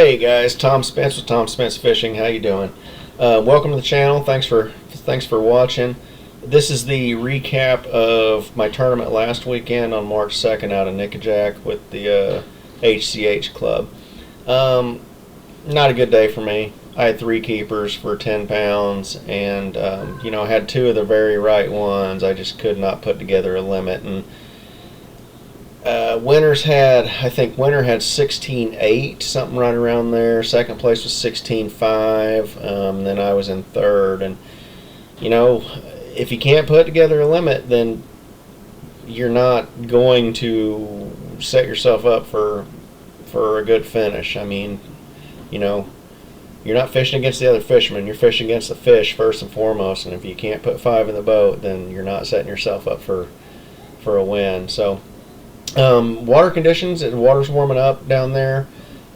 Hey guys, Tom Spence with Tom Spence Fishing. How you doing? Welcome to the channel. Thanks for watching. This is the recap of my tournament last weekend on March 2nd out of Nickajack with the HCH Club. Not a good day for me. I had 3 keepers for 10 pounds, and I had 2 of the very right ones. I just could not put together a limit, and I think Winter had 16.8, something right around there. Second place was 16.5. Then I was in third. And if you can't put together a limit, then you're not going to set yourself up for a good finish. I mean, you're not fishing against the other fishermen. You're fishing against the fish first and foremost. And if you can't put 5 in the boat, then you're not setting yourself up for a win. So. Water conditions, the water's warming up down there.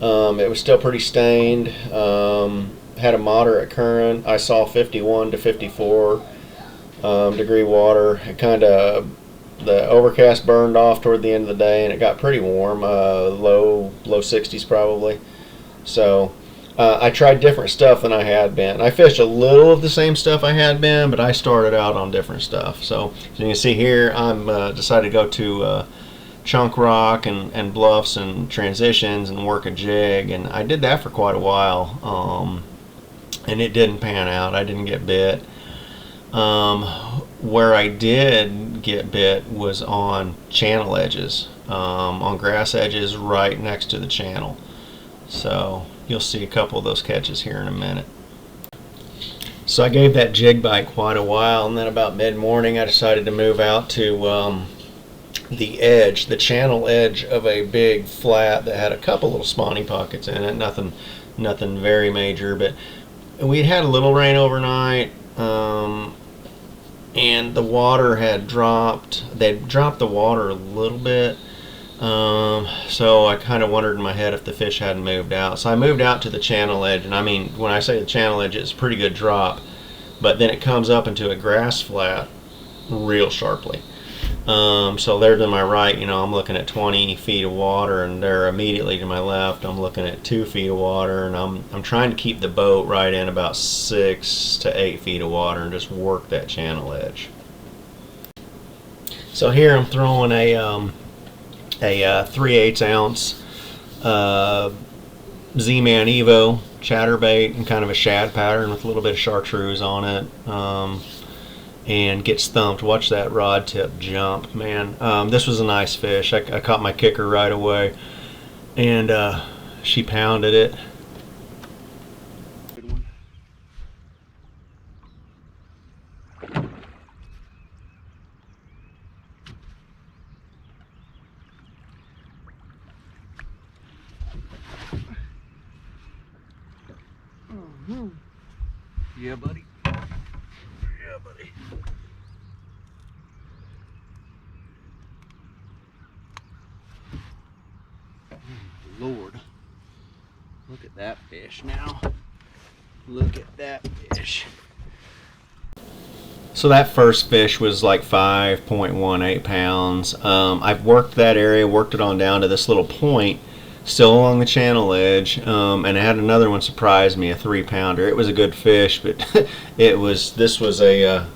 It was still pretty stained. Had a moderate current. I saw 51 to 54 degree water. It the overcast burned off toward the end of the day, and it got pretty warm, low 60s probably. So I tried different stuff than I had been. I fished a little of the same stuff I had been, but I started out on different stuff. So you can see here, I'm decided to go to chunk rock and bluffs and transitions and work a jig, and I did that for quite a while, and it didn't pan out. I didn't get bit. Where I did get bit was on channel edges, on grass edges right next to the channel. So you'll see a couple of those catches here in a minute. So I gave that jig bite quite a while, and then about mid-morning I decided to move out to the channel edge of a big flat that had a couple little spawning pockets in it. Nothing very major, but we'd had a little rain overnight, and the water had dropped. They'd dropped the water a little bit, so I kind of wondered in my head if the fish hadn't moved out. So I moved out to the channel edge, and I mean, when I say the channel edge, it's a pretty good drop, but then it comes up into a grass flat real sharply. So there to my right, I'm looking at 20 feet of water, and there immediately to my left, I'm looking at 2 feet of water, and I'm trying to keep the boat right in about 6 to 8 feet of water and just work that channel edge. So here I'm throwing a 3/8 ounce Z-Man Evo chatterbait and kind of a shad pattern with a little bit of chartreuse on it. And gets thumped. Watch that rod tip jump, man. This was a nice fish. I caught my kicker right away, and she pounded it. Good one. Yeah, buddy. Yeah, buddy. Lord, look at that fish now. Look at that fish. So that first fish was like 5.18 pounds. I've worked that area, worked it on down to this little point, still along the channel edge, and I had another one surprise me, a 3-pounder. It was a good fish, but this was a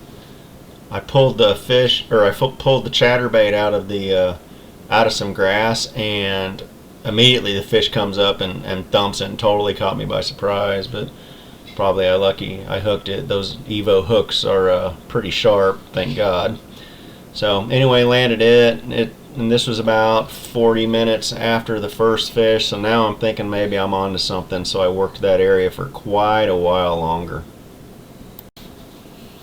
I pulled the fish, or I pulled the chatterbait out of some grass, and immediately the fish comes up and thumps it and totally caught me by surprise. But probably I hooked it. Those Evo hooks are pretty sharp, thank God. So anyway, landed it, and this was about 40 minutes after the first fish, so now I'm thinking maybe I'm on to something, so I worked that area for quite a while longer.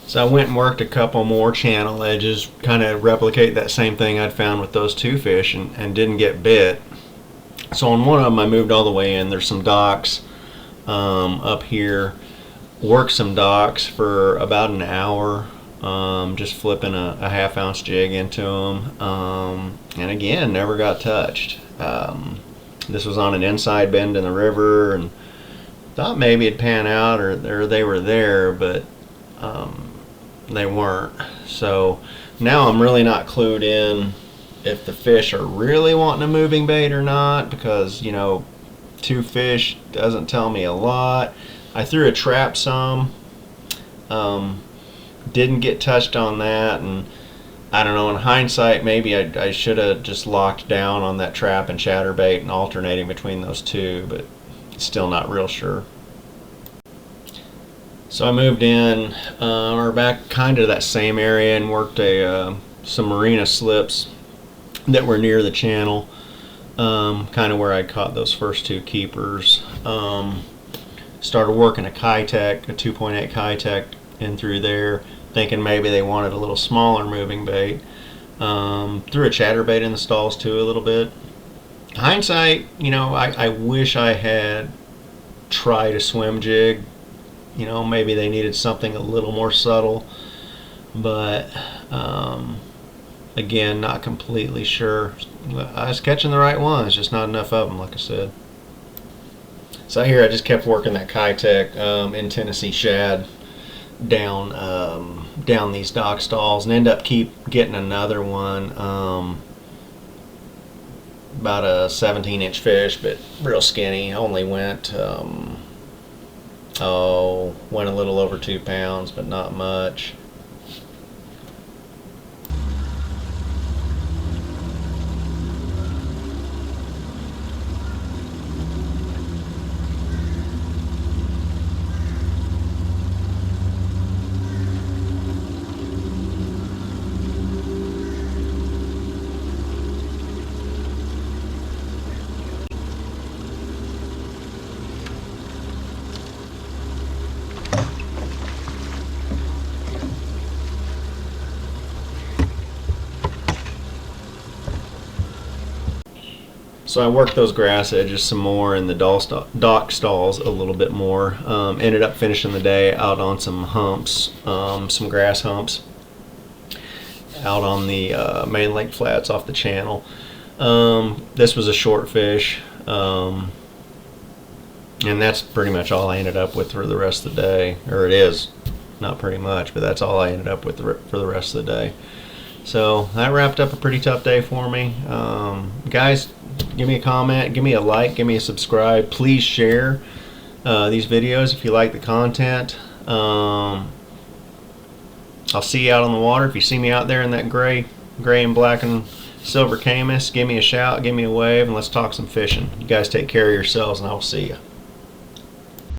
So I went and worked a couple more channel edges, kind of replicate that same thing I'd found with those 2 fish, and didn't get bit. So on one of them I moved all the way in. There's some docks up here. Worked some docks for about an hour, just flipping a 1/2 ounce jig into them, and again never got touched. This was on an inside bend in the river, and thought maybe it'd pan out or they were there, but they weren't. So now I'm really not clued in if the fish are really wanting a moving bait or not, because 2 fish doesn't tell me a lot. I threw a trap some, didn't get touched on that, and I don't know, in hindsight maybe I should have just locked down on that trap and chatterbait and alternating between those two, but still not real sure. So I moved in, or back kind of that same area, and worked some marina slips that were near the channel, kind of where I caught those first 2 keepers. Started working a Kitech, a 2.8 Kitech in through there, thinking maybe they wanted a little smaller moving bait. Threw a chatterbait in the stalls too a little bit. Hindsight, you know, I wish I had tried a swim jig. You know, maybe they needed something a little more subtle, but again, not completely sure. I was catching the right ones, just not enough of them, like I said. So here I just kept working that Kitech in Tennessee shad down these dock stalls, and end up keep getting another one, about a 17-inch fish, but real skinny. Only went went a little over 2 pounds, but not much. So I worked those grass edges some more in the dock stalls a little bit more. Ended up finishing the day out on some humps, some grass humps out on the main lake flats off the channel. This was a short fish, and that's pretty much all I ended up with for the rest of the day. Or it is, not pretty much, but that's all I ended up with for the rest of the day. So that wrapped up a pretty tough day for me. Guys, give me a comment, give me a like, give me a subscribe. Please share these videos if you like the content. I'll see you out on the water. If you see me out there in that gray and black and silver Camus, give me a shout, give me a wave, and let's talk some fishing. You guys take care of yourselves, and I'll see you.